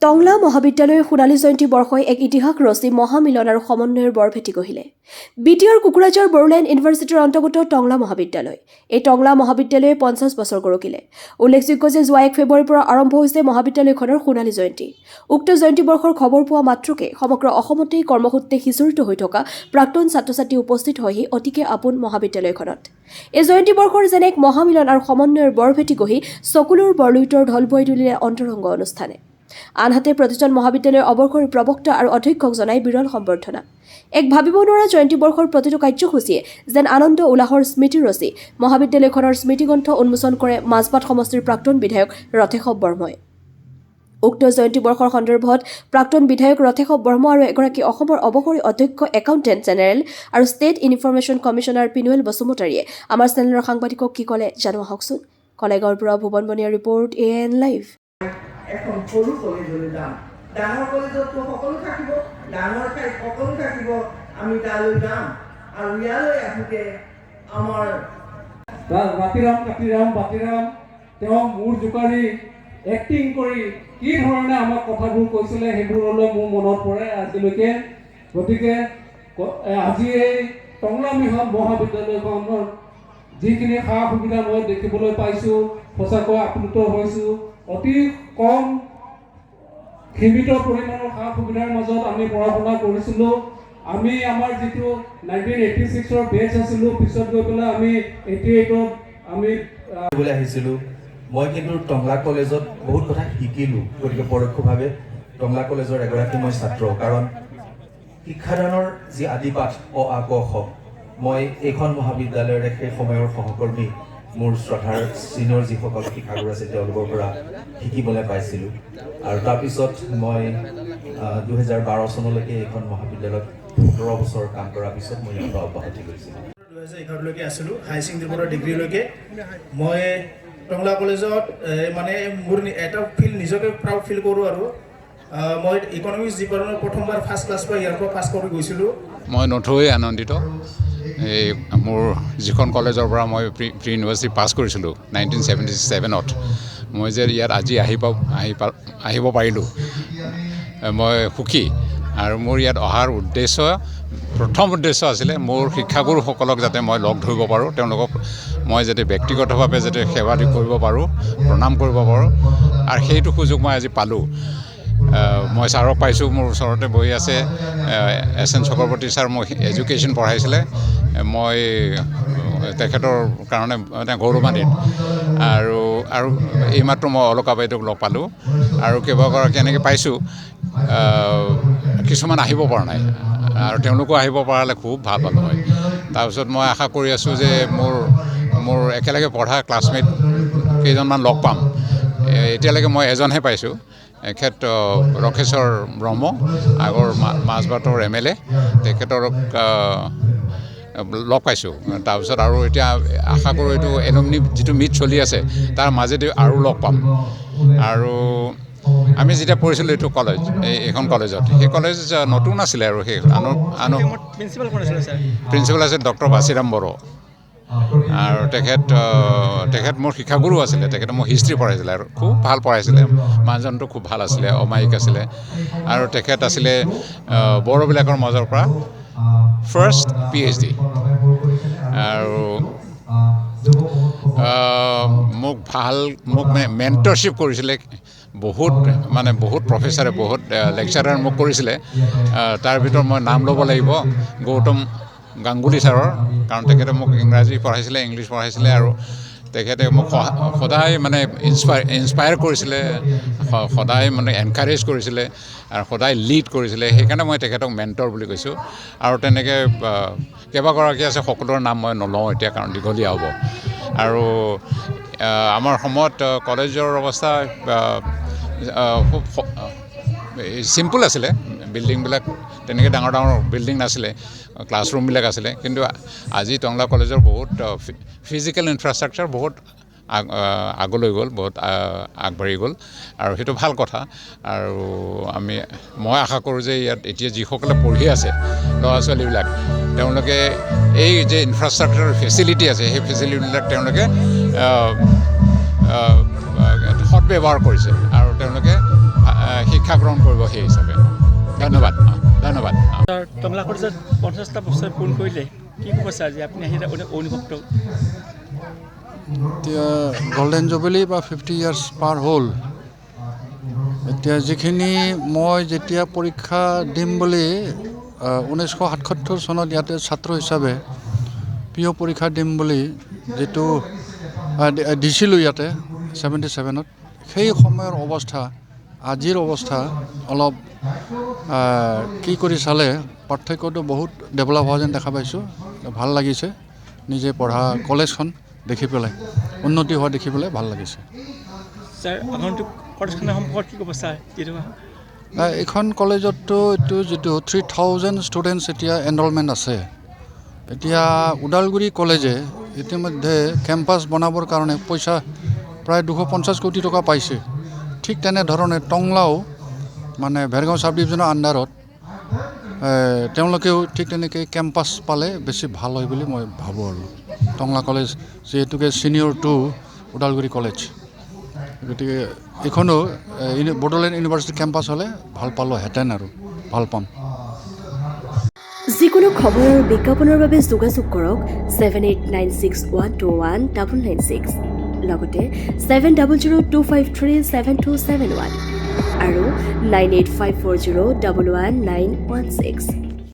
টংলা মহাবিদ্যালয়ৰ সোণালী জয়ন্তী বৰ্ষই এক ইতিহাস ৰচি মহামিলন আৰু সমন্বয়ৰ বৰভেটি গঢ়িলে। বিটিআৰ কুকুৰাঝাৰ বড়োলেণ্ড ইউনিভাৰ্চিটিৰ অন্তৰ্গত টংলা মহাবিদ্যালয়। এই টংলা মহাবিদ্যালয়ে 50 বছৰ গৰকিলে। উল্লেখযোগ্য যে যোৱা 1 ফেব্ৰুৱাৰীৰ পৰা আৰম্ভ হৈছে মহাবিদ্যালয়খনৰ সোণালী জয়ন্তী। উক্ত জয়ন্তী বৰ্ষৰ খবৰ পোৱা মাত্ৰকে সমগ্ৰ অসমতেই কৰ্মসূত্ৰে সিঁচৰিত হৈ থকা প্ৰাক্তন ছাত্ৰ-ছাত্ৰী উপস্থিত হয়হি অতিকে আপোন মহাবিদ্যালয়খনত। এই জয়ন্তী বৰ্ষৰ যেনে এক মহামিলন আৰু সমন্বয়ৰ বৰভেটি গঢ়ি চকুলোৰ বৰলুইতৰ ঢল বোৱাই তুলিলে অন্তৰংগ অনুষ্ঠানে। আনহাতে প্ৰতিজন মহাবিদ্যালয়ৰ অৱসৰী প্ৰবক্তা আৰু অধ্যক্ষক জনাই বিৰল সম্বৰ্ধনা। এক ভাবিব নোৱাৰা জয়ন্তী বৰ্ষৰ প্ৰতিটো কাৰ্যসূচীয়ে যেন আনন্দ উল্লাহৰ স্মৃতি ৰচি মহাবিদ্যালয়খনৰ স্মৃতিগ্ৰন্থ উন্মোচন কৰে মাজবাট সমষ্টিৰ প্ৰাক্তন বিধায়ক ৰথেশৱ বৰ্মই। উক্ত জয়ন্তী বৰ্ষৰ সন্দৰ্ভত প্ৰাক্তন বিধায়ক ৰথেশৱ বৰ্মা আৰু এগৰাকী অসমৰ অৱসৰী অধ্যক্ষ একাউণ্টেণ্ট জেনেৰেল আৰু ষ্টেট ইনফৰমেশ্যন কমিশ্যনাৰ পিনুৱেল বসুমতাৰীয়ে আমাৰ চেনেলৰ সাংবাদিকক কি ক'লে জানো আহকচোন। কলেগাঁৱৰ পৰা ভুৱন বনিয়াৰ ৰিপৰ্ট AN লাইভ। এখন সৰু কলেজলৈ যাম, ডাঙৰ কলেজতো সকলো থাকিব, ডাঙৰ ঠাইত সকলো থাকিব, আমি তালৈ যাম আৰু ইয়ালৈ আহোঁতে আমাৰ বাতিৰাম তেওঁ মূৰ জোকাৰি এক্টিং কৰি কি ধৰণে আমাক কথাবোৰ কৈছিলে সেইবোৰলৈ মোৰ মনত পৰে আজিলৈকে। গতিকে আজি এই টংলা মহাবিদ্যালয়খনৰ যিখিনি সা সুবিধা মই দেখিবলৈ পাইছোঁ সঁচাকৈ আপ্লুত হৈছোঁ। অতি কম সীমিত পৰিমাণৰ সা সুবিধাৰ মাজত আমি পঢ়া শুনা কৰিছিলোঁ। আমি আমাৰ যিটো 1986ৰ বেচ আছিলোঁ, পিছত গৈ পেলাই আমি 88ত আমি আহিছিলোঁ। মই কিন্তু টংলা কলেজত বহুত কথা শিকিলোঁ। গতিকে পৰোক্ষভাৱে টংলা কলেজৰ এগৰাকী মই ছাত্ৰ, কাৰণ শিক্ষাদানৰ যি আদিপাঠ অ আ ক খ মই এইখন মহাবিদ্যালয়ৰে সেই সময়ৰ সহকৰ্মী মোৰ শ্ৰদ্ধাৰ চিনিয়ৰ যিসকল শিক্ষাগুৰু আছে তেওঁলোকৰ পৰা শিকিবলৈ পাইছিলোঁ। আৰু তাৰপিছত মই 2012 চনলৈকে এইখন মহাবিদ্যালয়ত 17 বছৰ কাম কৰাৰ পিছত মই ইয়াৰ পৰা অব্যাহতি লৈছিলোঁ। 2011লৈকে আছিলোঁ, হাই ছেকেণ্ডেৰী পৰা ডিগ্ৰীলৈকে। মই টংলা কলেজত মানে মোৰ এটা নিজকে প্ৰাউড ফিল কৰোঁ। আৰু মই ইকনমিক্স ডিপাৰ্টমেণ্টৰ প্ৰথমবাৰ ফাৰ্ষ্ট ক্লাছ পৰা ইয়াৰ পৰা পাছ কৰি গৈছিলোঁ। মই নথৈ আনন্দিত। এই মোৰ যিখন কলেজৰ পৰা মই প্ৰি ইউনিভাৰ্চিটি পাছ কৰিছিলোঁ 1977ত, মই যে ইয়াত আজি আহিব পাৰিলোঁ, মই সুখী। আৰু মোৰ ইয়াত অহাৰ প্ৰথম উদ্দেশ্য আছিলে মোৰ শিক্ষাগুৰুসকলক যাতে মই লগ ধৰিব পাৰোঁ, তেওঁলোকক মই যাতে ব্যক্তিগতভাৱে যাতে সেৱা কৰিব পাৰোঁ, প্ৰণাম কৰিব পাৰোঁ। আৰু সেইটো সুযোগ মই আজি পালোঁ। মই ছাৰক পাইছোঁ, মোৰ ওচৰতে বহি আছে। SN চক্ৰৱৰ্তী ছাৰ মোক এডুকেশ্যন পঢ়াইছিলে। মই তেখেতৰ কাৰণে গৌৰৱান্বিত। আৰু এইমাত্ৰ মই অলকা বাইদেউক লগ পালোঁ আৰু কেইবাগৰাকী এনেকৈ পাইছোঁ। কিছুমান আহিব পৰা নাই আৰু তেওঁলোকো আহিব পৰা হ'লে খুব ভাল পালোঁ হয়। তাৰপিছত মই আশা কৰি আছোঁ যে মোৰ একেলগে পঢ়া ক্লাছমেট কেইজনমান লগ পাম। এতিয়ালৈকে মই এজনহে পাইছোঁ, এখেত ৰথেশ্বৰ ব্ৰহ্ম, আগৰ মাজবাটৰ MLA, তেখেতক লগ পাইছোঁ। তাৰপিছত আৰু এতিয়া আশা কৰোঁ এইটো এলুমনি যিটো মিট চলি আছে তাৰ মাজেদি আৰু লগ পাম। আৰু আমি যেতিয়া পঢ়িছিলোঁ এইটো কলেজ, এইখন কলেজত, সেই কলেজ নতুন আছিলে আৰু সেই প্ৰিন্সিপাল আছিল ডক্টৰ বাচিৰাম বড়ো। আৰু তেখেত মোৰ শিক্ষাগুৰু আছিলে। তেখেতে মোক হিষ্ট্ৰী পঢ়াইছিলে আৰু খুব ভাল পঢ়াইছিলে। মানুহজনটো খুব ভাল আছিলে, অমায়িক আছিলে। আৰু তেখেত আছিলে বড়োবিলাকৰ মাজৰ পৰা ফাৰ্ষ্ট PhD। আৰু মোক মেণ্টৰশ্বিপ কৰিছিলে। বহুত প্ৰফেচাৰে, বহুত লেকচাৰাৰ মোক কৰিছিলে। তাৰ ভিতৰত মই নাম ল'ব লাগিব গৌতম গাংগুলী ছাৰৰ, কাৰণ তেখেতে মোক ইংৰাজী পঢ়াইছিলে, ইংলিছ পঢ়াইছিলে। আৰু তেখেতে মোক সদায় মানে ইনস্পায়াৰ কৰিছিলে, সদায় মানে এনকাৰেজ কৰিছিলে আৰু সদায় লিড কৰিছিলে। সেইকাৰণে মই তেখেতক মেণ্টৰ বুলি কৈছোঁ। আৰু তেনেকৈ কেইবাগৰাকী আছে, সকলোৰে নাম মই নলওঁ এতিয়া কাৰণ দীঘলীয়া হ'ব। আৰু আমাৰ সময়ত কলেজৰ অৱস্থা খুব চিম্পুল আছিলে। বিল্ডিংবিলাক তেনেকৈ ডাঙৰ বিল্ডিং নাছিলে, ক্লাছৰুমবিলাক আছিলে। কিন্তু আজি টংলা কলেজৰ বহুত ফিজিকেল ইনফ্ৰাষ্ট্ৰাকচাৰ বহুত আগলৈ গ'ল, বহুত আগবাঢ়ি গ'ল। আৰু সেইটো ভাল কথা। আৰু মই আশা কৰোঁ যে ইয়াত এতিয়া যিসকলে পঢ়ি আছে ল'ৰা ছোৱালীবিলাক, তেওঁলোকে এই যে ইনফ্ৰাষ্ট্ৰাকচাৰ ফেচিলিটি আছে সেই ফেচিলিটিবিলাক তেওঁলোকে সৎ ব্যৱহাৰ কৰিছে আৰু তেওঁলোকে শিক্ষা গ্ৰহণ কৰিব সেই হিচাপে ধন্যবাদ ধন্যবাদ টংলা কলেজত 50টা বছৰ পূৰণ কৰিলে কি ক'ব ছাৰ যে আপুনি আহি অনুভৱটো এতিয়া গল্ডেন জুবিলি বা 50 ইয়াৰ্ছ পাৰ হ'ল এতিয়া যিখিনি মই যেতিয়া পৰীক্ষা দিম বুলি 1977 চনত ইয়াতে ছাত্ৰ হিচাপে প্ৰিয় পৰীক্ষা দিম বুলি যিটো দিছিলোঁ ইয়াতে 77ত সেই সময়ৰ অৱস্থা আজিৰ অৱস্থা অলপ কি কৰি চালে পাৰ্থক্যটো বহুত ডেভেলপ হোৱা যেন দেখা পাইছোঁ ভাল লাগিছে নিজে পঢ়া কলেজখন দেখি পেলাই উন্নতি হোৱা দেখি পেলাই ভাল লাগিছে ছাৰ আগন্তুক কলেজখনৰ সম্পৰ্কত কি ক'ব ছাৰ এইখন কলেজততো এইটো যিটো 3000 ষ্টুডেণ্টছ এতিয়া এনৰলমেণ্ট আছে এতিয়া ওদালগুৰি কলেজে ইতিমধ্যে কেম্পাছ বনাবৰ কাৰণে পইচা প্ৰায় 250 কোটি টকা পাইছে ঠিক তেনেধৰণে টংলাও মানে ভেৰগাঁও চাব ডিভিজনৰ আণ্ডাৰত তেওঁলোকেও ঠিক তেনেকৈ কেম্পাছ পালে বেছি ভাল হয় বুলি মই ভাবোঁ আৰু টংলা কলেজ যিহেতুকে ছিনিয়ৰ টু ওদালগুৰি কলেজ গতিকে এইখনো বড়োলেণ্ড ইউনিভাৰ্চিটি কেম্পাছ হ'লে ভাল পালোহেঁতেন আৰু ভাল পাম যিকোনো খবৰ আৰু বিজ্ঞাপনৰ বাবে যোগাযোগ কৰক 7896121996 লগতে 7002537271 আৰু 9854011916